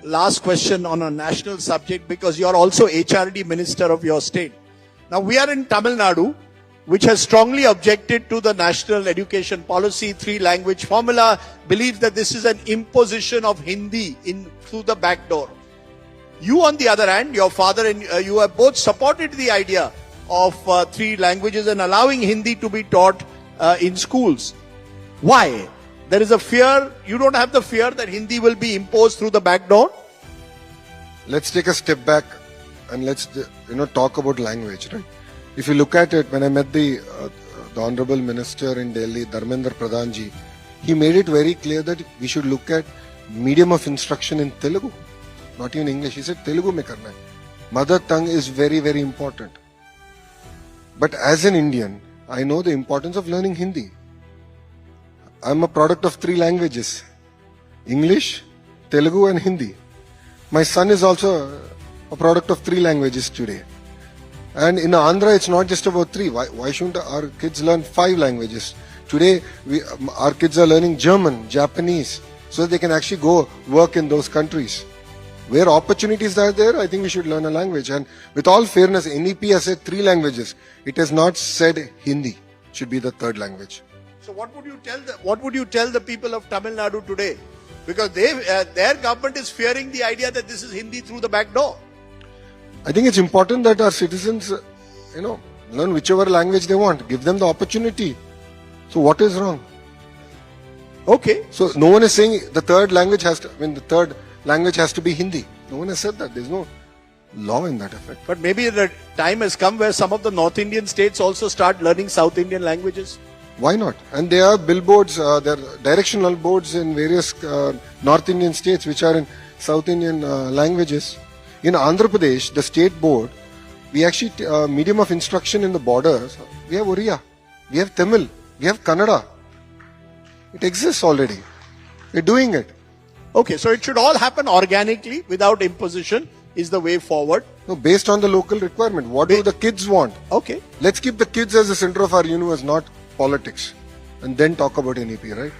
last question on a national subject, because you are also HRD minister of your state. Now we are in Tamil Nadu, which has strongly objected to the national education policy, 3-language formula, believes that this is an imposition of Hindi through the back door. You, on the other hand, your father and you have both supported the idea of 3 languages and allowing Hindi to be taught in schools. Why? There is a fear, you don't have the fear that Hindi will be imposed through the back door? Let's take a step back and let's talk about language, right? If you look at it, when I met the Honorable Minister in Delhi, Dharmendra Pradhan ji, he made it very clear that we should look at medium of instruction in Telugu, not even English. He said Telugu mein karna hai. Mother tongue is very, very important. But as an Indian, I know the importance of learning Hindi. I'm a product of 3 languages, English, Telugu and Hindi. My son is also a product of 3 languages today. And in Andhra, it's not just about 3. Why shouldn't our kids learn 5 languages? Today, our kids are learning German, Japanese, so that they can actually go work in those countries. Where opportunities are there, I think we should learn a language. And with all fairness, NEP has said 3 languages. It has not said Hindi should be the 3rd language. So what would you tell the people of Tamil Nadu today? Because their government is fearing the idea that this is Hindi through the back door. I think it's important that our citizens, learn whichever language they want. Give them the opportunity. So what is wrong? Okay. So no one is saying the 3rd language has to be Hindi. No one has said that. There's no law in that effect. But maybe the time has come where some of the North Indian states also start learning South Indian languages. Why not? And there are billboards, there are directional boards in various North Indian states which are in South Indian languages. In Andhra Pradesh, the state board, we actually, medium of instruction in the borders, we have Oriya, we have Tamil, we have Kannada. It exists already. We're doing it. Okay, so it should all happen organically without imposition is the way forward. No, based on the local requirement. What do the kids want? Okay. Let's keep the kids as the center of our universe, not politics. And then talk about NEP, right?